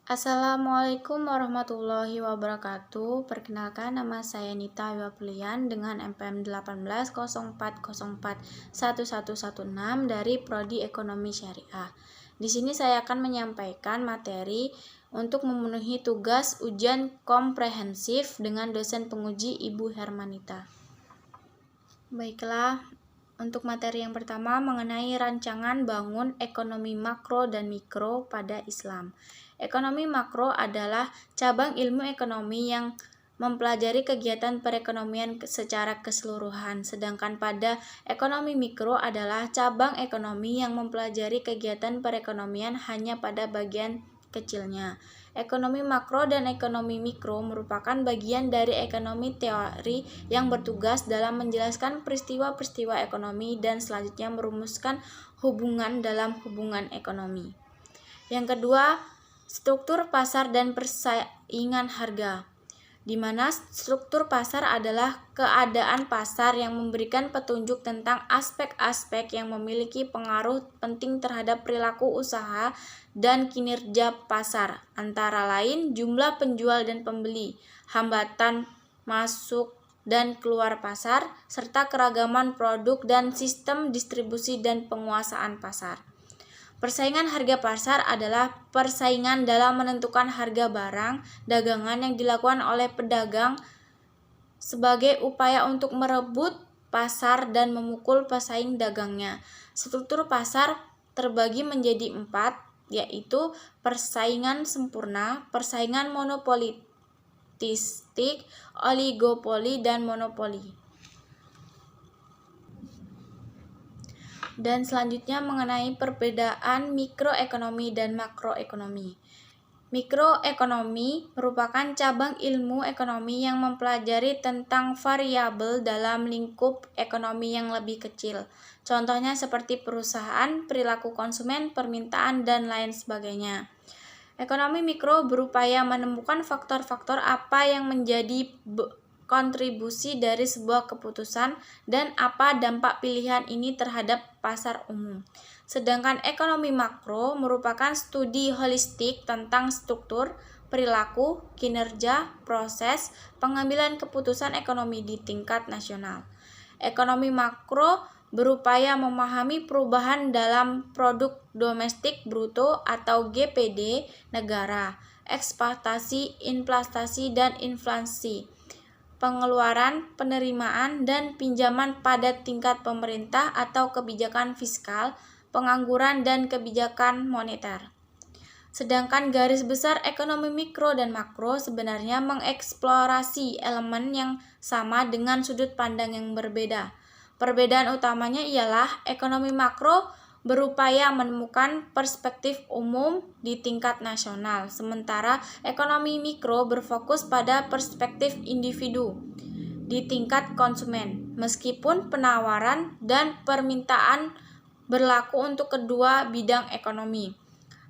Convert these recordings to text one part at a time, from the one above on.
Assalamualaikum warahmatullahi wabarakatuh. Perkenalkan, nama saya Nita Wiwapulian dengan NPM 1804041116 dari Prodi Ekonomi Syariah. Di sini saya akan menyampaikan materi untuk memenuhi tugas ujian komprehensif dengan dosen penguji Ibu Hermanita. Baiklah, untuk materi yang pertama mengenai rancangan bangun ekonomi makro dan mikro pada Islam. Ekonomi makro adalah cabang ilmu ekonomi yang mempelajari kegiatan perekonomian secara keseluruhan, sedangkan pada ekonomi mikro adalah cabang ekonomi yang mempelajari kegiatan perekonomian hanya pada bagian kecilnya. Ekonomi makro dan ekonomi mikro merupakan bagian dari ekonomi teori yang bertugas dalam menjelaskan peristiwa-peristiwa ekonomi dan selanjutnya merumuskan hubungan dalam hubungan ekonomi. Yang kedua, struktur pasar dan persaingan harga, di mana struktur pasar adalah keadaan pasar yang memberikan petunjuk tentang aspek-aspek yang memiliki pengaruh penting terhadap perilaku usaha dan kinerja pasar, antara lain jumlah penjual dan pembeli, hambatan masuk dan keluar pasar, serta keragaman produk dan sistem distribusi dan penguasaan pasar. Persaingan harga pasar adalah persaingan dalam menentukan harga barang dagangan yang dilakukan oleh pedagang sebagai upaya untuk merebut pasar dan memukul pesaing dagangnya. Struktur pasar terbagi menjadi 4, yaitu persaingan sempurna, persaingan monopolistik, oligopoli, dan monopoli. Dan selanjutnya mengenai perbedaan mikroekonomi dan makroekonomi. Mikroekonomi merupakan cabang ilmu ekonomi yang mempelajari tentang variabel dalam lingkup ekonomi yang lebih kecil. Contohnya seperti perusahaan, perilaku konsumen, permintaan, dan lain sebagainya. Ekonomi mikro berupaya menemukan faktor-faktor apa yang menjadi kontribusi dari sebuah keputusan dan apa dampak pilihan ini terhadap pasar umum. Sedangkan ekonomi makro merupakan studi holistik tentang struktur, perilaku, kinerja, proses, pengambilan keputusan ekonomi di tingkat nasional. Ekonomi makro berupaya memahami perubahan dalam produk domestik bruto atau GPD negara, ekspektasi, inflasi, dan inflasi, pengeluaran, penerimaan, dan pinjaman pada tingkat pemerintah atau kebijakan fiskal, pengangguran, dan kebijakan moneter. Sedangkan garis besar ekonomi mikro dan makro sebenarnya mengeksplorasi elemen yang sama dengan sudut pandang yang berbeda. Perbedaan utamanya ialah ekonomi makro berupaya menemukan perspektif umum di tingkat nasional, sementara ekonomi mikro berfokus pada perspektif individu di tingkat konsumen, meskipun penawaran dan permintaan berlaku untuk kedua bidang ekonomi.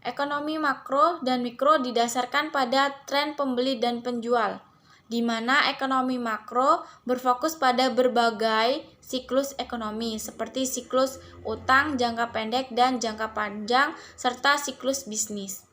Ekonomi makro dan mikro didasarkan pada tren pembeli dan penjual, di mana ekonomi makro berfokus pada berbagai siklus ekonomi seperti siklus utang jangka pendek dan jangka panjang serta siklus bisnis.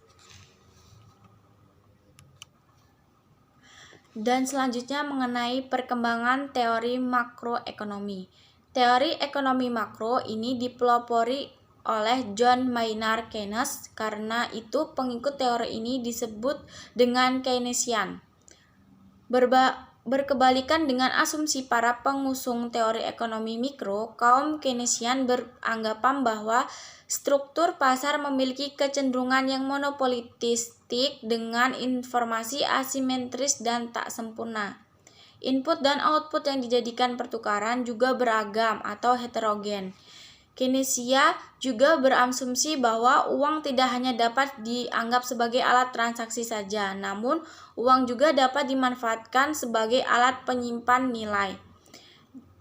Dan selanjutnya mengenai perkembangan teori makroekonomi. Teori ekonomi makro ini dipelopori oleh John Maynard Keynes, karena itu pengikut teori ini disebut dengan Keynesian. Berkebalikan dengan asumsi para pengusung teori ekonomi mikro, kaum Keynesian beranggapan bahwa struktur pasar memiliki kecenderungan yang monopolistik dengan informasi asimetris dan tak sempurna. Input dan output yang dijadikan pertukaran juga beragam atau heterogen. Keynesian juga berasumsi bahwa uang tidak hanya dapat dianggap sebagai alat transaksi saja, namun uang juga dapat dimanfaatkan sebagai alat penyimpan nilai.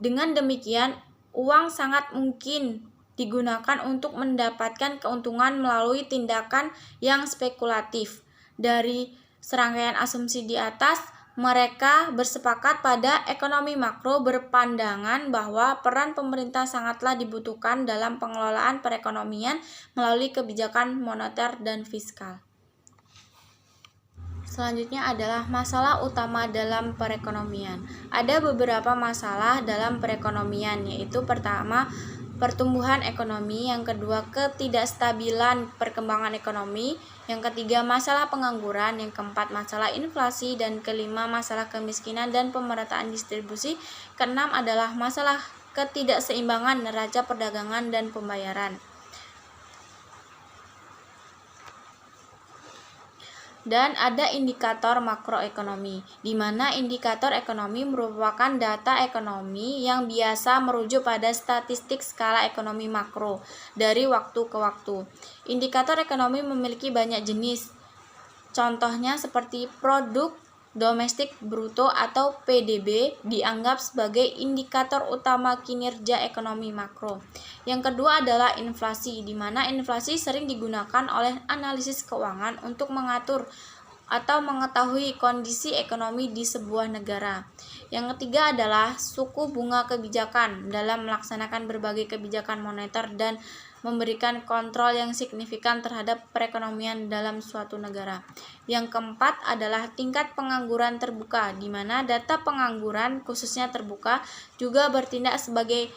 Dengan demikian, uang sangat mungkin digunakan untuk mendapatkan keuntungan melalui tindakan yang spekulatif. Dari serangkaian asumsi di atas, Mereka bersepakat pada ekonomi makro berpandangan bahwa peran pemerintah sangatlah dibutuhkan dalam pengelolaan perekonomian melalui kebijakan moneter dan fiskal. Selanjutnya adalah masalah utama dalam perekonomian. Ada beberapa masalah dalam perekonomian, yaitu pertama, pertumbuhan ekonomi, yang kedua, ketidakstabilan perkembangan ekonomi, yang ketiga, masalah pengangguran, yang keempat, masalah inflasi, dan kelima, masalah kemiskinan dan pemerataan distribusi, keenam adalah masalah ketidakseimbangan neraca perdagangan dan pembayaran. Dan ada indikator makroekonomi, di mana indikator ekonomi merupakan data ekonomi yang biasa merujuk pada statistik skala ekonomi makro dari waktu ke waktu. Indikator ekonomi memiliki banyak jenis, contohnya seperti produk domestik bruto atau PDB dianggap sebagai indikator utama kinerja ekonomi makro. Yang kedua adalah inflasi, di mana inflasi sering digunakan oleh analisis keuangan untuk mengatur atau mengetahui kondisi ekonomi di sebuah negara. Yang ketiga adalah suku bunga kebijakan dalam melaksanakan berbagai kebijakan moneter dan memberikan kontrol yang signifikan terhadap perekonomian dalam suatu negara. Yang keempat adalah tingkat pengangguran terbuka, di mana data pengangguran khususnya terbuka juga bertindak sebagai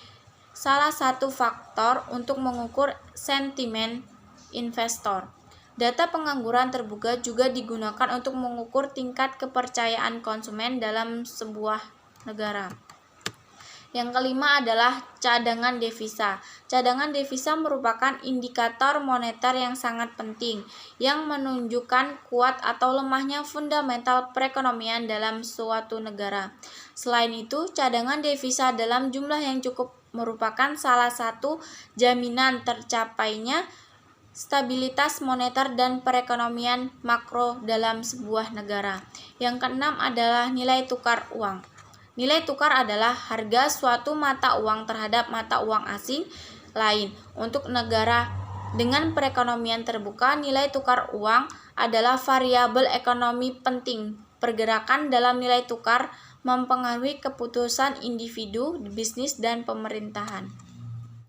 salah satu faktor untuk mengukur sentimen investor. Data pengangguran terbuka juga digunakan untuk mengukur tingkat kepercayaan konsumen dalam sebuah negara. Yang kelima adalah cadangan devisa. Cadangan devisa merupakan indikator moneter yang sangat penting, yang menunjukkan kuat atau lemahnya fundamental perekonomian dalam suatu negara. Selain itu, cadangan devisa dalam jumlah yang cukup merupakan salah satu jaminan tercapainya stabilitas moneter dan perekonomian makro dalam sebuah negara. Yang keenam adalah nilai tukar uang. Nilai tukar adalah harga suatu mata uang terhadap mata uang asing lain. Untuk negara dengan perekonomian terbuka, nilai tukar uang adalah variabel ekonomi penting. Pergerakan dalam nilai tukar mempengaruhi keputusan individu, bisnis, dan pemerintahan.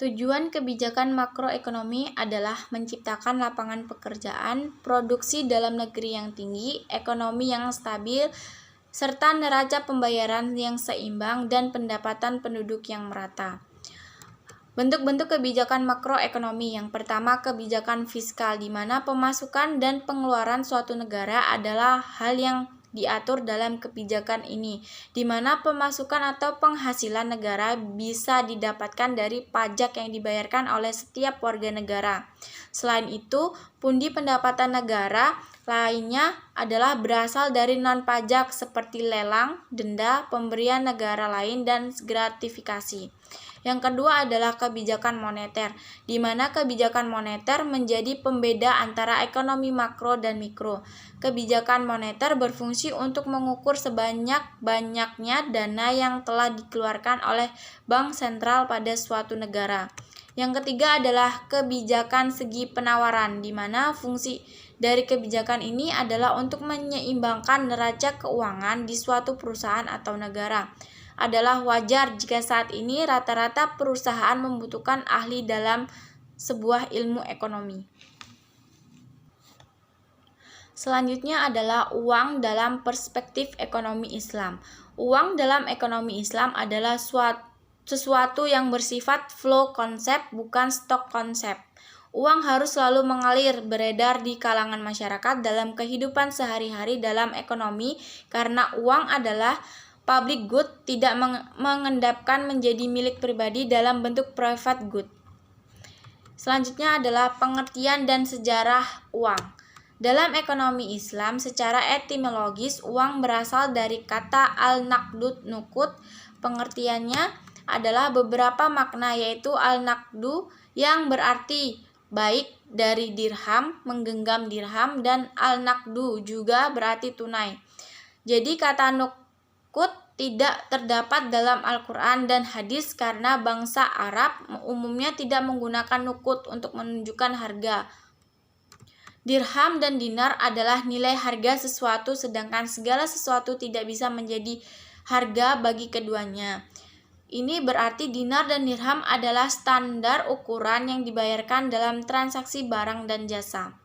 Tujuan kebijakan makroekonomi adalah menciptakan lapangan pekerjaan, produksi dalam negeri yang tinggi, ekonomi yang stabil, serta neraca pembayaran yang seimbang dan pendapatan penduduk yang merata. Bentuk-bentuk kebijakan makroekonomi. Yang pertama, kebijakan fiskal, di mana pemasukan dan pengeluaran suatu negara adalah hal yang diatur dalam kebijakan ini, di mana pemasukan atau penghasilan negara bisa didapatkan dari pajak yang dibayarkan oleh setiap warga negara. Selain itu, pundi pendapatan negara lainnya adalah berasal dari non-pajak seperti lelang, denda, pemberian negara lain, dan gratifikasi. Yang kedua adalah kebijakan moneter, di mana kebijakan moneter menjadi pembeda antara ekonomi makro dan mikro. Kebijakan moneter berfungsi untuk mengukur sebanyak-banyaknya dana yang telah dikeluarkan oleh bank sentral pada suatu negara. Yang ketiga adalah kebijakan segi penawaran, di mana fungsi dari kebijakan ini adalah untuk menyeimbangkan neraca keuangan di suatu perusahaan atau negara. Adalah wajar jika saat ini rata-rata perusahaan membutuhkan ahli dalam sebuah ilmu ekonomi. Selanjutnya adalah uang dalam perspektif ekonomi Islam. Uang dalam ekonomi Islam adalah sesuatu yang bersifat flow konsep, bukan stok konsep. Uang harus selalu mengalir, beredar di kalangan masyarakat dalam kehidupan sehari-hari dalam ekonomi, karena uang adalah public good, tidak mengendapkan menjadi milik pribadi dalam bentuk private good. Selanjutnya adalah pengertian dan sejarah uang. Dalam ekonomi Islam, secara etimologis, uang berasal dari kata al-naqdu nukut. Pengertiannya adalah beberapa makna, yaitu al-naqdu yang berarti baik dari dirham, menggenggam dirham, dan al-naqdu juga berarti tunai. Jadi kata nukut tidak terdapat dalam Al-Quran dan hadis karena bangsa Arab umumnya tidak menggunakan nukut untuk menunjukkan harga. Dirham dan dinar adalah nilai harga sesuatu, sedangkan segala sesuatu tidak bisa menjadi harga bagi keduanya. Ini berarti dinar dan dirham adalah standar ukuran yang dibayarkan dalam transaksi barang dan jasa.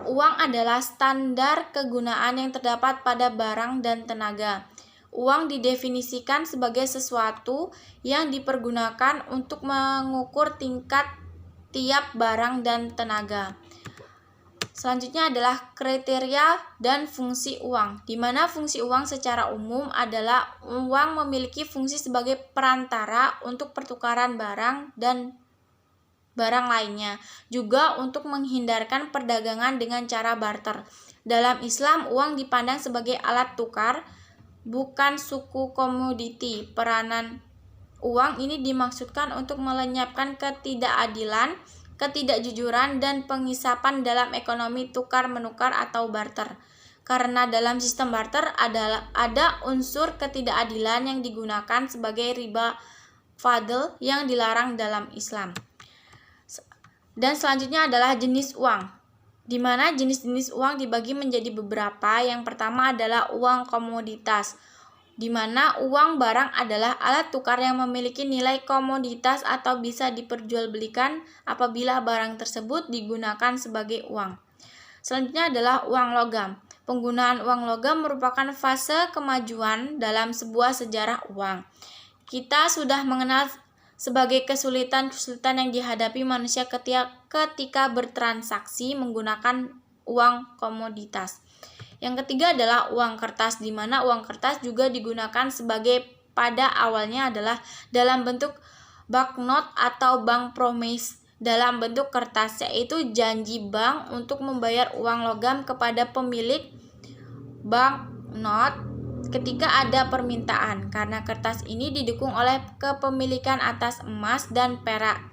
Uang adalah standar kegunaan yang terdapat pada barang dan tenaga. Uang didefinisikan sebagai sesuatu yang dipergunakan untuk mengukur tingkat tiap barang dan tenaga. Selanjutnya adalah kriteria dan fungsi uang, di mana fungsi uang secara umum adalah uang memiliki fungsi sebagai perantara untuk pertukaran barang dan barang lainnya, juga untuk menghindarkan perdagangan dengan cara barter. Dalam Islam, uang dipandang sebagai alat tukar, bukan suku komoditi. Peranan uang ini dimaksudkan untuk melenyapkan ketidakadilan, ketidakjujuran, dan pengisapan dalam ekonomi tukar-menukar atau barter. Karena dalam sistem barter ada unsur ketidakadilan yang digunakan sebagai riba fadl yang dilarang dalam Islam. Dan selanjutnya adalah jenis uang, di mana jenis-jenis uang dibagi menjadi beberapa. Yang pertama adalah uang komoditas, di mana uang barang adalah alat tukar yang memiliki nilai komoditas atau bisa diperjualbelikan apabila barang tersebut digunakan sebagai uang. Selanjutnya adalah uang logam. Penggunaan uang logam merupakan fase kemajuan dalam sebuah sejarah uang. Kita sudah mengenal sebagai kesulitan-kesulitan yang dihadapi manusia ketika bertransaksi menggunakan uang komoditas. Yang ketiga adalah uang kertas, di mana uang kertas juga digunakan sebagai pada awalnya adalah dalam bentuk banknot atau bank promise dalam bentuk kertas, yaitu janji bank untuk membayar uang logam kepada pemilik banknot ketika ada permintaan, karena kertas ini didukung oleh kepemilikan atas emas dan perak.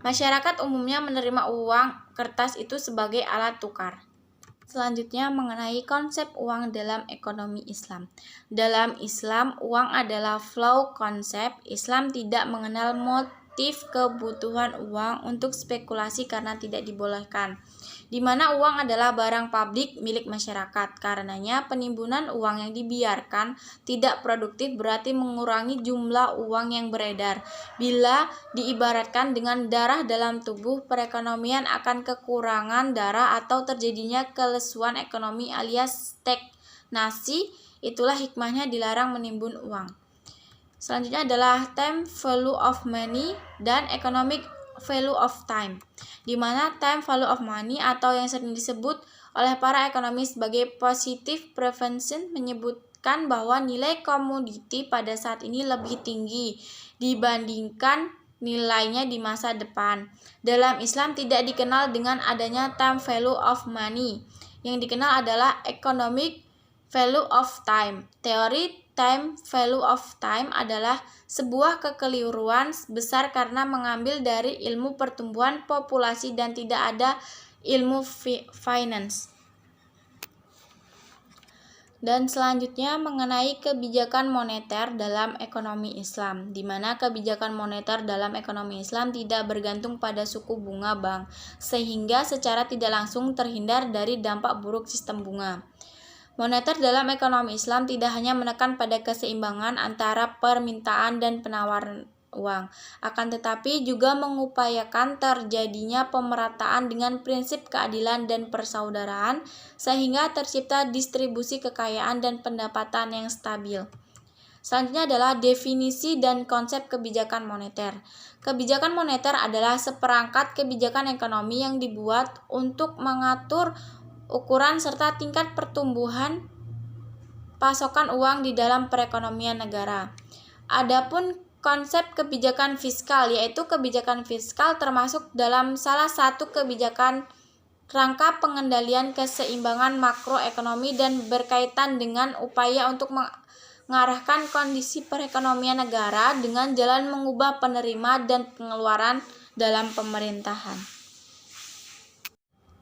Masyarakat umumnya menerima uang kertas itu sebagai alat tukar. Selanjutnya mengenai konsep uang dalam ekonomi Islam. Dalam Islam, uang adalah flow konsep. Islam tidak mengenal motif kebutuhan uang untuk spekulasi karena tidak dibolehkan, di mana uang adalah barang publik milik masyarakat. Karenanya, penimbunan uang yang dibiarkan tidak produktif berarti mengurangi jumlah uang yang beredar. Bila diibaratkan dengan darah dalam tubuh, perekonomian akan kekurangan darah atau terjadinya kelesuan ekonomi alias stagnasi. Itulah hikmahnya dilarang menimbun uang. Selanjutnya adalah time value of money dan economic value of time, di mana time value of money atau yang sering disebut oleh para ekonomis sebagai positive prevention menyebutkan bahwa nilai komoditi pada saat ini lebih tinggi dibandingkan nilainya di masa depan. Dalam Islam tidak dikenal dengan adanya time value of money. Yang dikenal adalah economic value of time. Teori time value of time adalah sebuah kekeliruan besar karena mengambil dari ilmu pertumbuhan populasi dan tidak ada ilmu finance. Dan selanjutnya mengenai kebijakan moneter dalam ekonomi Islam, di mana kebijakan moneter dalam ekonomi Islam tidak bergantung pada suku bunga bank, sehingga secara tidak langsung terhindar dari dampak buruk sistem bunga. Moneter dalam ekonomi Islam tidak hanya menekan pada keseimbangan antara permintaan dan penawaran uang, akan tetapi juga mengupayakan terjadinya pemerataan dengan prinsip keadilan dan persaudaraan, sehingga tercipta distribusi kekayaan dan pendapatan yang stabil. Selanjutnya adalah definisi dan konsep kebijakan moneter. Kebijakan moneter adalah seperangkat kebijakan ekonomi yang dibuat untuk mengatur ukuran serta tingkat pertumbuhan pasokan uang di dalam perekonomian negara. Adapun konsep kebijakan fiskal, yaitu kebijakan fiskal termasuk dalam salah satu kebijakan rangka pengendalian keseimbangan makroekonomi dan berkaitan dengan upaya untuk mengarahkan kondisi perekonomian negara dengan jalan mengubah penerima dan pengeluaran dalam pemerintahan.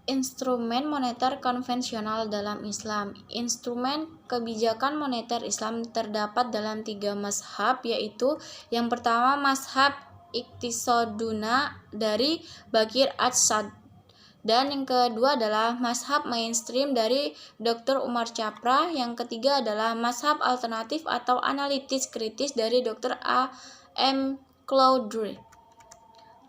Instrumen moneter konvensional dalam Islam. Instrumen kebijakan moneter Islam terdapat dalam 3 mazhab, yaitu yang pertama mazhab Iqtisaduna dari Bakir As-Sad, Dan yang kedua adalah mazhab mainstream dari Dr. Umar Chopra. Yang ketiga adalah mazhab alternatif atau analitis kritis dari Dr. A. M. Cloudry.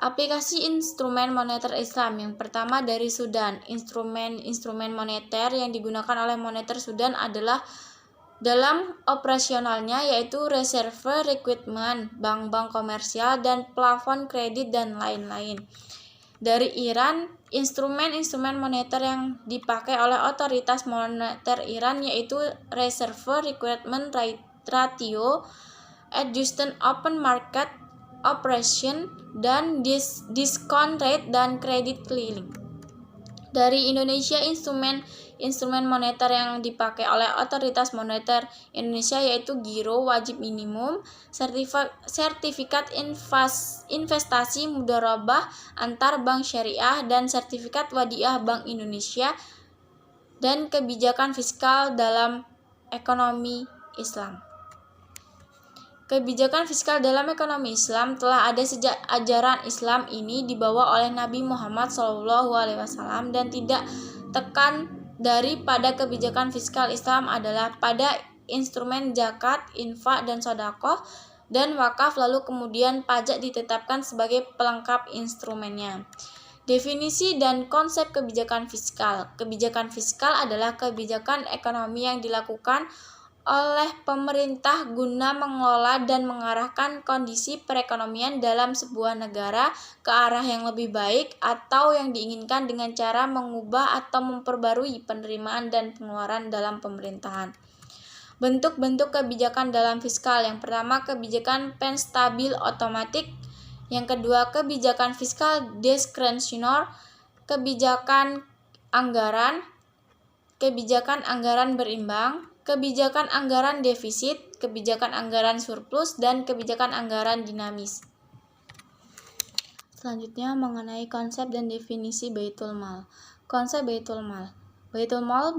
Aplikasi instrumen moneter Islam. Yang pertama dari Sudan. Instrumen moneter yang digunakan oleh moneter Sudan adalah dalam operasionalnya yaitu reserve requirement, bank-bank komersial, dan plafon kredit dan lain-lain. Dari Iran, instrumen moneter yang dipakai oleh otoritas moneter Iran yaitu reserve requirement ratio, adjusted open market operation, dan discount rate dan credit clearing. Dari Indonesia, instrumen moneter yang dipakai oleh otoritas moneter Indonesia yaitu giro wajib minimum, sertifikat investasi mudharabah antar bank syariah, dan sertifikat wadiah Bank Indonesia, dan kebijakan fiskal dalam ekonomi Islam. Kebijakan fiskal dalam ekonomi Islam telah ada sejak ajaran Islam ini dibawa oleh Nabi Muhammad SAW, dan tidak tekan daripada kebijakan fiskal Islam adalah pada instrumen zakat, infak, dan sedekah, dan wakaf, lalu kemudian pajak ditetapkan sebagai pelengkap instrumennya. Definisi dan konsep kebijakan fiskal. Kebijakan fiskal adalah kebijakan ekonomi yang dilakukan oleh pemerintah guna mengelola dan mengarahkan kondisi perekonomian dalam sebuah negara ke arah yang lebih baik atau yang diinginkan dengan cara mengubah atau memperbarui penerimaan dan pengeluaran dalam pemerintahan. Bentuk-bentuk kebijakan dalam fiskal. Yang pertama, kebijakan penstabil otomatik. Yang kedua, kebijakan fiskal diskresioner, kebijakan anggaran berimbang, kebijakan anggaran defisit, kebijakan anggaran surplus, dan kebijakan anggaran dinamis. Selanjutnya mengenai konsep dan definisi Baitul Mal. Konsep Baitul Mal. Baitul Mal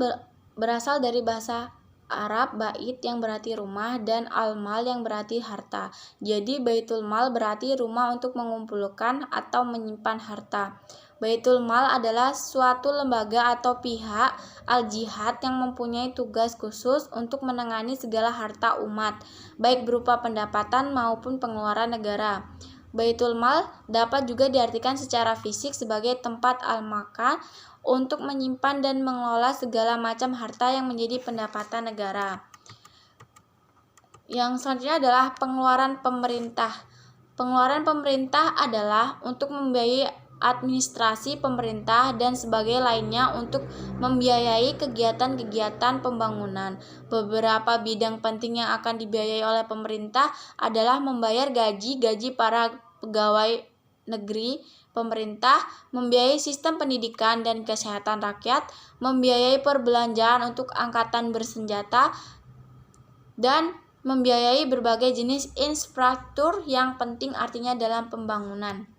berasal dari bahasa Arab bait yang berarti rumah dan al-mal yang berarti harta. Jadi Baitul Mal berarti rumah untuk mengumpulkan atau menyimpan harta. Baitul Mal adalah suatu lembaga atau pihak al-jihad yang mempunyai tugas khusus untuk menangani segala harta umat, baik berupa pendapatan maupun pengeluaran negara. Baitul Mal dapat juga diartikan secara fisik sebagai tempat al-makan untuk menyimpan dan mengelola segala macam harta yang menjadi pendapatan negara. Yang selanjutnya adalah pengeluaran pemerintah. Pengeluaran pemerintah adalah untuk membiayai administrasi pemerintah dan sebagai lainnya untuk membiayai kegiatan-kegiatan pembangunan. Beberapa bidang penting yang akan dibiayai oleh pemerintah adalah membayar gaji para pegawai negeri pemerintah, membiayai sistem pendidikan dan kesehatan rakyat, membiayai perbelanjaan untuk angkatan bersenjata, dan membiayai berbagai jenis infrastruktur yang penting artinya dalam pembangunan.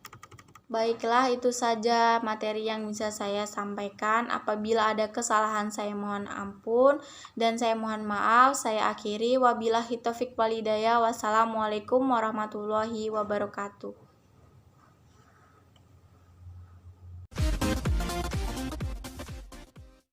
Baiklah, itu saja materi yang bisa saya sampaikan. Apabila ada kesalahan, saya mohon ampun dan saya mohon maaf. Saya akhiri. Wabillahi taufik wal hidayah. Wassalamualaikum warahmatullahi wabarakatuh.